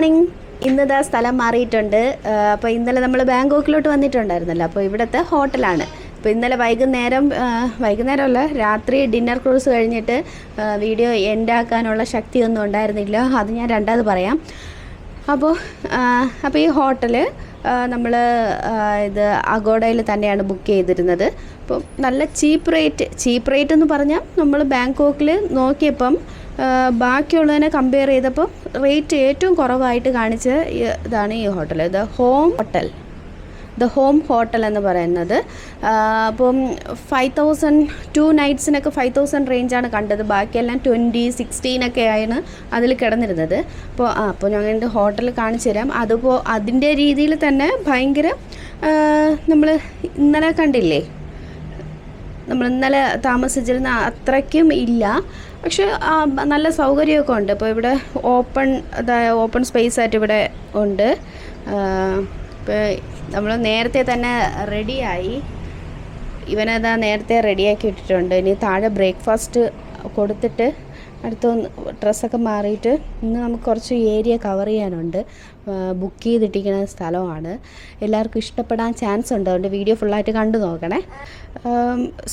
Morning. ഇന്നിതാ സ്ഥലം മാറിയിട്ടുണ്ട്. അപ്പോൾ ഇന്നലെ നമ്മൾ ബാങ്കോക്കിലോട്ട് വന്നിട്ടുണ്ടായിരുന്നല്ലോ. അപ്പോൾ ഇവിടുത്തെ ഹോട്ടലാണ്. അപ്പോൾ ഇന്നലെ വൈകുന്നേരമല്ല, രാത്രി ഡിന്നർ ക്രൂസ് കഴിഞ്ഞിട്ട് വീഡിയോ എൻഡാക്കാനുള്ള ശക്തിയൊന്നും ഉണ്ടായിരുന്നില്ല. അത് ഞാൻ രണ്ടാമത് പറയാം. അപ്പോൾ ഈ ഹോട്ടൽ നമ്മൾ ഇത് അഗോഡയിൽ തന്നെയാണ് ബുക്ക് ചെയ്തിരുന്നത്. അപ്പോൾ നല്ല ചീപ്പ് റേറ്റ് എന്ന് പറഞ്ഞാൽ നമ്മൾ ബാങ്കോക്കിൽ നോക്കിയപ്പം ബാക്കിയുള്ളതിനെ കമ്പയർ ചെയ്തപ്പോൾ റേറ്റ് ഏറ്റവും കുറവായിട്ട് കാണിച്ച ഇതാണ് ഈ ഹോട്ടൽ, ദ ഹോം ഹോട്ടൽ എന്ന് പറയുന്നത്. അപ്പം 5,000 2 നൈറ്റ്സിനൊക്കെ 5,000 റേഞ്ചാണ് കണ്ടത്. ബാക്കിയെല്ലാം 20, 16 ആയിരുന്നു അതിൽ കിടന്നിരുന്നത്. അപ്പോൾ ഞങ്ങളുടെ ഹോട്ടൽ കാണിച്ചു തരാം. അതിൻ്റെ രീതിയിൽ തന്നെ ഭയങ്കര നമ്മൾ ഇന്നലെ കണ്ടില്ലേ, നമ്മൾ ഇന്നലെ താമസിച്ചിരുന്ന അത്രയ്ക്കും ഇല്ല, പക്ഷെ നല്ല സൗകര്യമൊക്കെ ഉണ്ട്. ഇപ്പോൾ ഇവിടെ ഓപ്പൺ സ്പേസ് ആയിട്ട് ഇവിടെ ഉണ്ട്. ഇപ്പോൾ നമ്മൾ നേരത്തെ തന്നെ റെഡിയായി, ഇവനതാ നേരത്തെ റെഡിയാക്കി ഇട്ടിട്ടുണ്ട്. ഇനി താഴെ ബ്രേക്ക്ഫാസ്റ്റ് കൊടുത്തിട്ട് അടുത്തൊന്ന് ഡ്രസ്സൊക്കെ മാറിയിട്ട് ഇന്ന് നമുക്ക് കുറച്ച് ഏരിയ കവർ ചെയ്യാനുണ്ട്. ബുക്ക് ചെയ്തിട്ടിരിക്കുന്ന സ്ഥലമാണ്. എല്ലാവർക്കും ഇഷ്ടപ്പെടാൻ ചാൻസ് ഉണ്ട്. അതുകൊണ്ട് വീഡിയോ ഫുള്ളായിട്ട് കണ്ടു നോക്കണേ.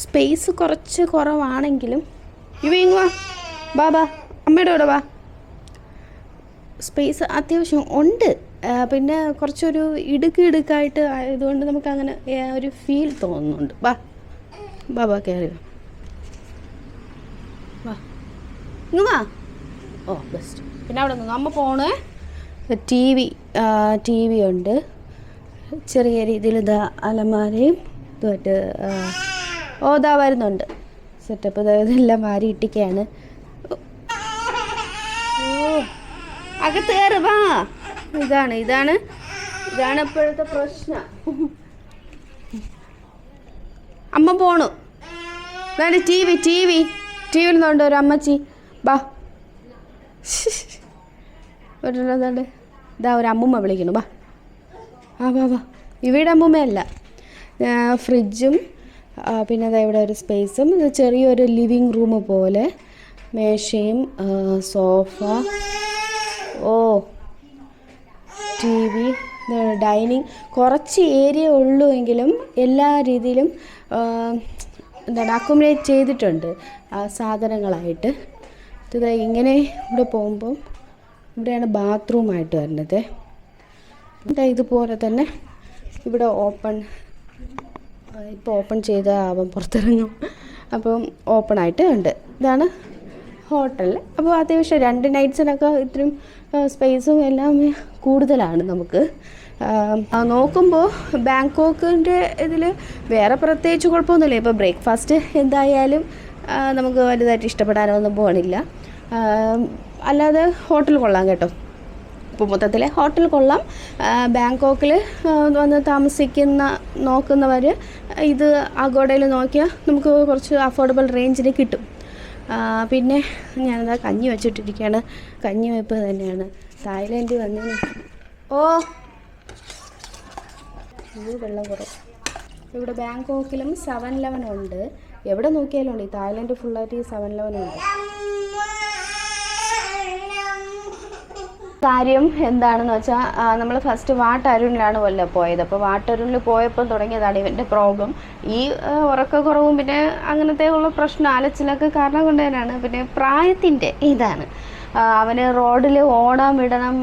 സ്പേസ് കുറച്ച് കുറവാണെങ്കിലും ഇവ ബാ അമ്മയുടെ കൂടെ വാ, സ്പേസ് അത്യാവശ്യം ഉണ്ട്. പിന്നെ കുറച്ചൊരു ഇടുക്കായിട്ട് ആയതുകൊണ്ട് നമുക്കങ്ങനെ ഒരു ഫീൽ തോന്നുന്നുണ്ട്. ബാ കയറി വാ. ഓ ബെസ്റ്റ്. പിന്നെ അവിടെ നിന്ന് അമ്മ ഫോണ്, ടി വി ഉണ്ട്. ചെറിയ രീതിയിൽ ഇതാ അലമാരയും ഇതുമായിട്ട് ഇതാ വരുന്നുണ്ട് സെറ്റപ്പ്. ഇതെല്ലാം മാറി ഇട്ടിക്കുകയാണ്. അകത്ത് കയറി വാ. ഇതാണ് ഇപ്പോഴത്തെ പ്രശ്നം. അമ്മ പോണു. വേണ്ട ടിവിയിൽ നിന്നുണ്ട് ഒരു അമ്മച്ചി. ബാ. ഇതാ ഒരു അമ്മൂമ്മ വിളിക്കുന്നു. ബാ. വാ. ഇവിടെ അമ്മൂമ്മയല്ല, ഫ്രിഡ്ജും പിന്നെ അതാ ഇവിടെ ഒരു സ്പേസും, ഇത് ചെറിയൊരു ലിവിങ് റൂം പോലെ, മേശയും സോഫ, ടി വി, ഡൈനിങ്. കുറച്ച് ഏരിയ ഉള്ളൂ എങ്കിലും എല്ലാ രീതിയിലും അക്കോമഡേറ്റ് ചെയ്തിട്ടുണ്ട് സാധനങ്ങളായിട്ട്. ഇത് ഇങ്ങനെ ഇവിടെ പോകുമ്പം ഇവിടെയാണ് ബാത്റൂമായിട്ട് വരുന്നത്. ഇതുപോലെ തന്നെ ഇവിടെ ഇപ്പോൾ ഓപ്പൺ ചെയ്ത അവൻ പുറത്തിറങ്ങും. അപ്പം ഓപ്പണായിട്ട് ഉണ്ട്. ഇതാണ് ഹോട്ടൽ. അപ്പോൾ അത്യാവശ്യം 2 നൈറ്റ്സിനൊക്കെ ഇത്രയും സ്പേസും എല്ലാം കൂടുതലാണ് നമുക്ക്. നോക്കുമ്പോൾ ബാങ്കോക്കിൻ്റെ ഇതിൽ വേറെ പ്രത്യേകിച്ച് കുഴപ്പമൊന്നുമില്ല. ഇപ്പോൾ ബ്രേക്ക്ഫാസ്റ്റ് എന്തായാലും നമുക്ക് വലുതായിട്ട് ഇഷ്ടപ്പെടാനൊന്നും പോകണില്ല. അല്ലാതെ ഹോട്ടൽ കൊള്ളാം കേട്ടോ. ഇപ്പോൾ മൊത്തത്തിൽ ഹോട്ടൽ കൊള്ളാം. ബാങ്കോക്കിൽ വന്ന് നോക്കുന്നവർ ഇത് അഗോഡയിൽ നോക്കിയാൽ നമുക്ക് കുറച്ച് അഫോർഡബിൾ റേഞ്ചിന് കിട്ടും. പിന്നെ ഞാനതാ കഞ്ഞി വെച്ചിട്ടിരിക്കുകയാണ്. കഞ്ഞി വെപ്പ് തന്നെയാണ്. തായ്ലൻഡിൽ വന്നതിന് ഇത് വെള്ളം കുറവ്. ഇവിടെ ബാങ്കോക്കിലും 7-Eleven ഉണ്ട്. എവിടെ നോക്കിയാലും ഉണ്ട്. ഈ തായ്ലൻഡ് ഫുള്ളായിട്ട് ഈ 7-Eleven ഉണ്ട്. കാര്യം എന്താണെന്ന് വെച്ചാൽ നമ്മൾ ഫസ്റ്റ് വാട്ടരുണിലാണ് പോയത്. അപ്പോൾ വാട്ടരുണിൽ പോയപ്പോൾ തുടങ്ങിയതാണ് ഇവൻ്റെ പ്രോബ്ലം. ഈ ഉറക്കക്കുറവും പിന്നെ അങ്ങനത്തെ ഉള്ള പ്രശ്നം അലച്ചിലൊക്കെ കാരണം കൊണ്ട് തന്നെയാണ്. പിന്നെ പ്രായത്തിൻ്റെ ഇതാണ്. അവന് റോഡിൽ വിടണം.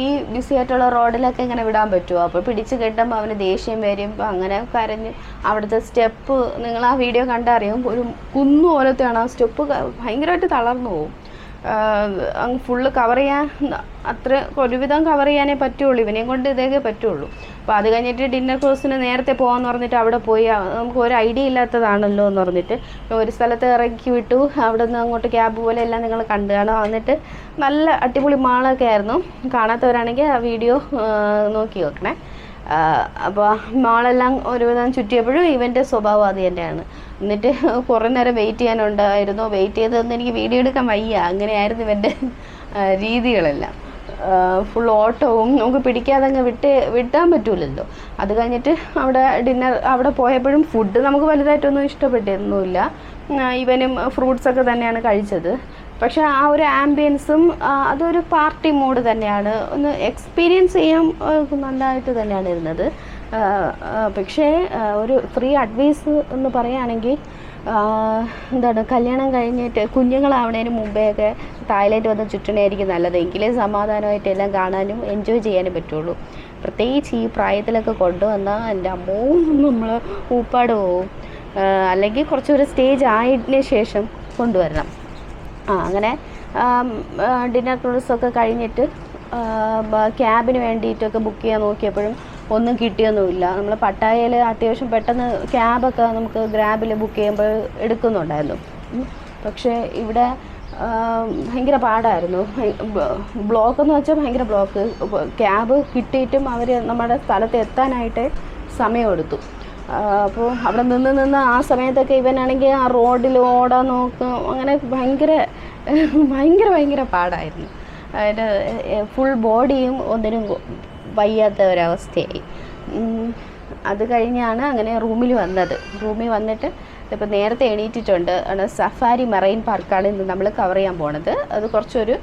ഈ ബിസി ആയിട്ടുള്ള റോഡിലൊക്കെ ഇങ്ങനെ വിടാൻ പറ്റുമോ? അപ്പോൾ പിടിച്ച് കെട്ടുമ്പോൾ അവന് ദേഷ്യം വരും. അങ്ങനെ കരഞ്ഞ് അവിടുത്തെ സ്റ്റെപ്പ് നിങ്ങൾ ആ വീഡിയോ കണ്ടറിയും. ഒരു കുന്നു പോലത്തെയാണ് ആ സ്റ്റെപ്പ്. ഭയങ്കരമായിട്ട് തളർന്നു പോകും. അങ്ങ് ഫുള്ള് കവർ ചെയ്യാൻ അത്ര ഒരുവിധം കവർ ചെയ്യാനേ പറ്റുള്ളൂ. ഇവനെയും കൊണ്ട് ഇതൊക്കെ പറ്റുള്ളൂ. അപ്പോൾ അത് കഴിഞ്ഞിട്ട് ഡിന്നർ ക്രൂസിന് നേരത്തെ പോകാമെന്ന് പറഞ്ഞിട്ട് അവിടെ പോയി നമുക്ക് ഒരു ഐഡിയ ഇല്ലാത്തതാണല്ലോ എന്ന് പറഞ്ഞിട്ട് ഒരു സ്ഥലത്ത് ഇറക്കി വിട്ടു. അവിടെ നിന്ന് അങ്ങോട്ട് ക്യാബ് പോലെ എല്ലാം നിങ്ങൾ കണ്ടു കാണാം. വന്നിട്ട് നല്ല അടിപൊളി മാളൊക്കെ ആയിരുന്നു. കാണാത്തവരാണെങ്കിൽ ആ വീഡിയോ നോക്കി വെക്കണേ. അപ്പോൾ മാളെല്ലാം ഒരുവിധം ചുറ്റിയപ്പോഴും ഇവൻ്റെ സ്വഭാവം അത് തന്നെയാണ്. എന്നിട്ട് കുറേ നേരം വെയിറ്റ് ചെയ്യാനുണ്ടായിരുന്നു. വെയിറ്റ് ചെയ്തതൊന്നും എനിക്ക് വീഡിയോ എടുക്കാൻ വയ്യ. അങ്ങനെയായിരുന്നു ഇവൻ്റെ രീതികളെല്ലാം. ഫുൾ ഓട്ടവും നമുക്ക് പിടിക്കാതെ അങ്ങ് വിട്ടാൻ പറ്റൂലല്ലോ. അത് കഴിഞ്ഞിട്ട് അവിടെ പോയപ്പോഴും ഫുഡ് നമുക്ക് വലുതായിട്ടൊന്നും ഇഷ്ടപ്പെട്ടിരുന്നില്ല. ഇവനും ഫ്രൂട്ട്സൊക്കെ തന്നെയാണ് കഴിച്ചത്. പക്ഷേ ആ ഒരു ആംബിയൻസും അതൊരു പാർട്ടി മൂഡ് തന്നെയാണ്. ഒന്ന് എക്സ്പീരിയൻസ് ചെയ്യാൻ നല്ലതായിട്ട് തന്നെയാണ് ഇരുന്നത്. പക്ഷേ ഒരു ഫ്രീ അഡ്വൈസ് എന്ന് പറയുകയാണെങ്കിൽ എന്താണ്, കല്യാണം കഴിഞ്ഞിട്ട് കുഞ്ഞുങ്ങളാവണതിന് മുമ്പേയൊക്കെ തായ്ലൻഡ് വന്ന് ചുറ്റണമായിരിക്കും നല്ലത്. എങ്കിലേ സമാധാനമായിട്ട് എല്ലാം കാണാനും എൻജോയ് ചെയ്യാനും പറ്റുള്ളൂ. പ്രത്യേകിച്ച് ഈ പ്രായത്തിലൊക്കെ കൊണ്ടുവന്നാൽ എൻ്റെ അമ്മോ നമ്മൾ ഊപ്പാട് പോവും. അല്ലെങ്കിൽ കുറച്ചൊരു സ്റ്റേജ് ആയതിന് ശേഷം കൊണ്ടുവരണം. അങ്ങനെ ഡിന്നർ ക്രൂസൊക്കെ കഴിഞ്ഞിട്ട് ക്യാബിന് വേണ്ടിയിട്ടൊക്കെ ബുക്ക് ചെയ്യാൻ നോക്കിയപ്പോഴും ഒന്നും കിട്ടിയൊന്നുമില്ല. നമ്മൾ പട്ടായയിൽ അത്യാവശ്യം പെട്ടെന്ന് ക്യാബൊക്കെ നമുക്ക് ഗ്രാബിൽ ബുക്ക് ചെയ്യുമ്പോൾ എടുക്കുന്നുണ്ടായിരുന്നു. പക്ഷേ ഇവിടെ ഭയങ്കര പാടായിരുന്നു. ബ്ലോക്കെന്ന് വെച്ചാൽ ഭയങ്കര ബ്ലോക്ക്. ക്യാബ് കിട്ടിയിട്ടും അവർ നമ്മുടെ സ്ഥലത്ത് എത്താനായിട്ട് സമയമെടുത്തു. അപ്പോൾ അവിടെ നിന്ന് ആ സമയത്തൊക്കെ ഇവനാണെങ്കിൽ ആ റോഡിൽ ഓടാൻ നോക്കും. അങ്ങനെ ഭയങ്കര പാടായിരുന്നു. അതിൻ്റെ ഫുൾ ബോഡിയും ഒന്നിനും വയ്യാത്ത ഒരവസ്ഥയായി. അത് കഴിഞ്ഞാണ് അങ്ങനെ റൂമിൽ വന്നത്. റൂമിൽ വന്നിട്ട് ഇപ്പോൾ നേരത്തെ എണീറ്റിട്ടുണ്ട്. സഫാരി മറൈൻ പാർക്കാണ് ഇന്ന് നമ്മൾ കവർ ചെയ്യാൻ പോണത്. അത് കുറച്ചൊരു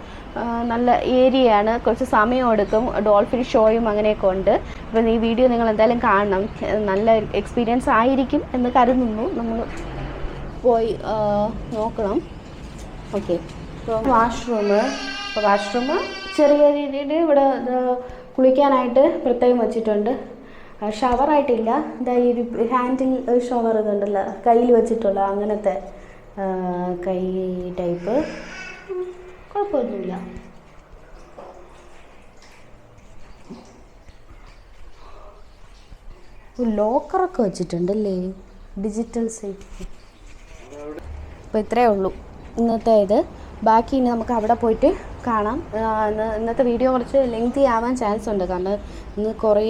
നല്ല ഏരിയയാണ്, കുറച്ച് സമയം എടുക്കും. ഡോൾഫിൻ ഷോയും അങ്ങനെയൊക്കെ ഉണ്ട്. അപ്പോൾ ഈ വീഡിയോ നിങ്ങൾ എന്തായാലും കാണണം. നല്ല എക്സ്പീരിയൻസ് ആയിരിക്കും എന്ന് കരുതുന്നു. നമ്മൾ പോയി നോക്കണം. ഓക്കെ, ഇപ്പോൾ വാഷ്റൂം ചെറിയ രീതിയിൽ ഇവിടെ കുളിക്കാനായിട്ട് പ്രത്യേകം വെച്ചിട്ടുണ്ട്. ഷവറായിട്ടില്ല. ഇതാ ഈ ഹാൻഡിൽ ഷവർ ഇതുണ്ടല്ലോ, കയ്യിൽ വെച്ചിട്ടുള്ള അങ്ങനത്തെ കൈ ടൈപ്പ്. കുഴപ്പമൊന്നുമില്ല. ലോക്കറൊക്കെ വെച്ചിട്ടുണ്ടല്ലേ, ഡിജിറ്റൽ സൈറ്റ്. അപ്പോൾ ഇത്രയേ ഉള്ളൂ ഇന്നത്തെ ഇത്. ബാക്കി ഇനി നമുക്ക് അവിടെ പോയിട്ട് കാണാം. ഇന്നത്തെ വീഡിയോ കുറച്ച് ലെങ്തി ആവാൻ ചാൻസ് ഉണ്ട്, കാരണം ഇന്ന് കുറേ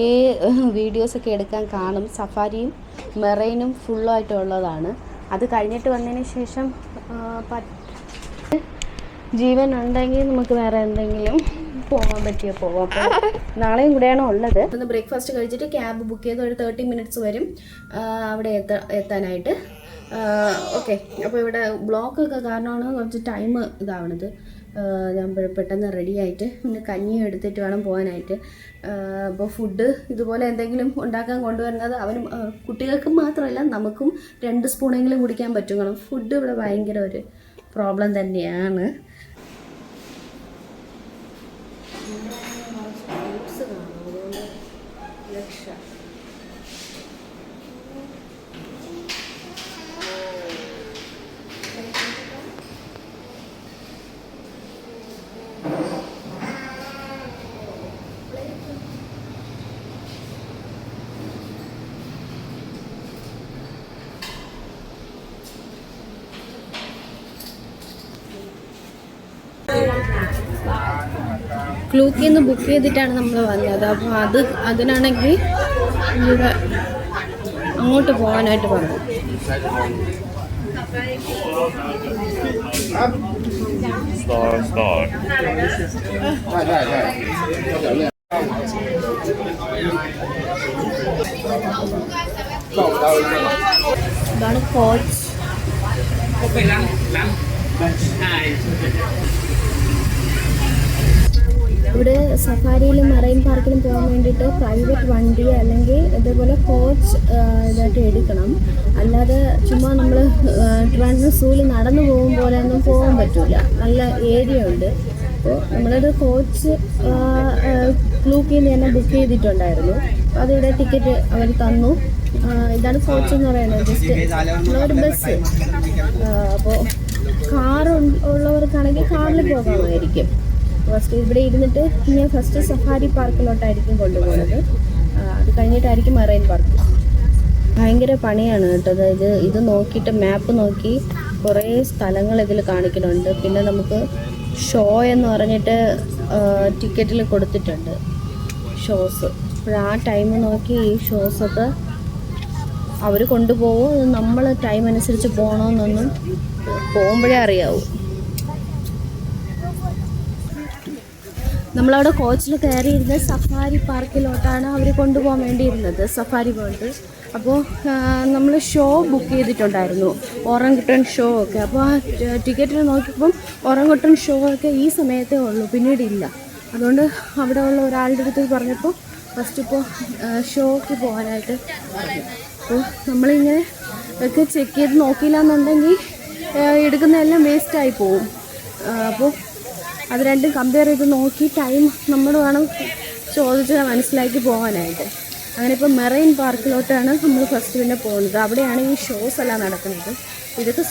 വീഡിയോസൊക്കെ എടുക്കാൻ കാണും. സഫാരിയും മെറൈനും ഫുള്ളായിട്ടുള്ളതാണ്. അത് കഴിഞ്ഞിട്ട് വന്നതിന് ശേഷം ജീവൻ ഉണ്ടെങ്കിൽ നമുക്ക് വേറെ എന്തെങ്കിലും പോകാൻ പറ്റിയോ പോകാം. അപ്പോൾ നാളെയും കൂടെയാണ് ഉള്ളത്. ഒന്ന് ബ്രേക്ക്ഫാസ്റ്റ് കഴിച്ചിട്ട് ക്യാബ് ബുക്ക് ചെയ്ത് ഒരു 30 മിനിറ്റ്സ് വരും അവിടെ എത്താനായിട്ട്. ഓക്കെ, അപ്പോൾ ഇവിടെ ബ്ലോക്കൊക്കെ കാരണമാണ് കുറച്ച് ടൈം ഇതാവണത്. ഞാൻ പെട്ടെന്ന് റെഡി ആയിട്ട് പിന്നെ കഞ്ഞി എടുത്തിട്ട് വേണം പോകാനായിട്ട്. അപ്പോൾ ഫുഡ് ഇതുപോലെ എന്തെങ്കിലും ഉണ്ടാക്കാൻ കൊണ്ടുവരുന്നത് അവനും കുട്ടികൾക്കും മാത്രമല്ല നമുക്കും 2 സ്പൂണെങ്കിലും കുടിക്കാൻ പറ്റും. കാരണം ഫുഡ് ഇവിടെ ഭയങ്കര ഒരു പ്രോബ്ലം തന്നെയാണ്. ക്ലൂക്കിൽ നിന്ന് ബുക്ക് ചെയ്തിട്ടാണ് നമ്മൾ വന്നത്. അപ്പോൾ അതിനാണെങ്കിൽ ഇവിടെ അങ്ങോട്ട് പോകാനായിട്ട് പറഞ്ഞു. ഇതാണ് കോച്ച്. ഇവിടെ സഫാരിയിലും മറൈൻ പാർക്കിലും പോകാൻ വേണ്ടിയിട്ട് പ്രൈവറ്റ് വണ്ടി അല്ലെങ്കിൽ ഇതേപോലെ കോച്ച് ഇതായിട്ട് എടുക്കണം. അല്ലാതെ ചുമ്മാ നമ്മൾ ട്രിവാൻഡ്രം സൂവിൽ നടന്നു പോകും പോലെ ഒന്നും പോകാൻ പറ്റില്ല. നല്ല ഏരിയ ഉണ്ട്. അപ്പോൾ നമ്മളൊരു കോച്ച് ക്ലൂക്കിൽ നിന്ന് തന്നെ ബുക്ക് ചെയ്തിട്ടുണ്ടായിരുന്നു. അതിവിടെ ടിക്കറ്റ് അവർ തന്നു. ഇതാണ് കോച്ച് എന്ന് പറയുന്നത്. ജസ്റ്റ് നമ്മളൊരു ബസ്. അപ്പോൾ കാർ ഉള്ളവർക്കാണെങ്കിൽ കാറിൽ പോകാമായിരിക്കും. ഫസ്റ്റ് ഇവിടെ ഇരുന്നിട്ട് ഞാൻ ഫസ്റ്റ് സഫാരി പാർക്കിലോട്ടായിരിക്കും കൊണ്ടുപോകുന്നത്. അത് കഴിഞ്ഞിട്ടായിരിക്കും മറൈൻ പാർക്ക്. ഭയങ്കര പണിയാണ് കേട്ടോ. അതായത് ഇത് നോക്കിയിട്ട് മാപ്പ് നോക്കി കുറേ സ്ഥലങ്ങൾ ഇതിൽ കാണിക്കുന്നുണ്ട്. പിന്നെ നമുക്ക് ഷോ എന്ന് പറഞ്ഞിട്ട് ടിക്കറ്റിൽ കൊടുത്തിട്ടുണ്ട് ഷോസ്. അപ്പോൾ ആ ടൈം നോക്കി ഈ ഷോസൊക്കെ അവർ കൊണ്ടുപോകും. നമ്മൾ ടൈം അനുസരിച്ച് പോകണമെന്നൊന്നും പോകുമ്പോഴേ അറിയാവൂ. നമ്മളവിടെ കോച്ചിൽ കയറിയിരുന്നത് സഫാരി പാർക്കിലോട്ടാണ് അവർ കൊണ്ടുപോകാൻ വേണ്ടിയിരുന്നത്, സഫാരി വേൾഡ്. അപ്പോൾ നമ്മൾ ഷോ ബുക്ക് ചെയ്തിട്ടുണ്ടായിരുന്നു, ഓറംഗുട്ടൻ ഷോ ഒക്കെ. അപ്പോൾ ആ ടിക്കറ്റിൽ നോക്കിയപ്പം ഓറംഗുട്ടൻ ഷോ ഒക്കെ ഈ സമയത്തേ ഉള്ളൂ, പിന്നീടില്ല. അതുകൊണ്ട് അവിടെ ഉള്ള ഒരാളുടെ അടുത്ത് പറഞ്ഞപ്പോൾ ഫസ്റ്റ് ഇപ്പോൾ ഷോക്ക് പോകാനായിട്ട് പറഞ്ഞു. അപ്പോൾ നമ്മളിങ്ങനെ ഒക്കെ ചെക്ക് ചെയ്ത് നോക്കിയില്ല എന്നുണ്ടെങ്കിൽ എടുക്കുന്നതെല്ലാം വേസ്റ്റായി പോവും. അപ്പോൾ അത് രണ്ടും കമ്പയർ ചെയ്ത് നോക്കി ടൈം നമ്മൾ വേണം ചോദിച്ച് മനസ്സിലാക്കി പോകാനായിട്ട്. അങ്ങനെ ഇപ്പോൾ മെറൈൻ പാർക്കിലോട്ടാണ് നമ്മൾ ഫസ്റ്റ് പിന്നെ പോകുന്നത്. അവിടെയാണ് ഈ ഷോസ് എല്ലാം നടക്കുന്നത്. ഇതൊക്കെ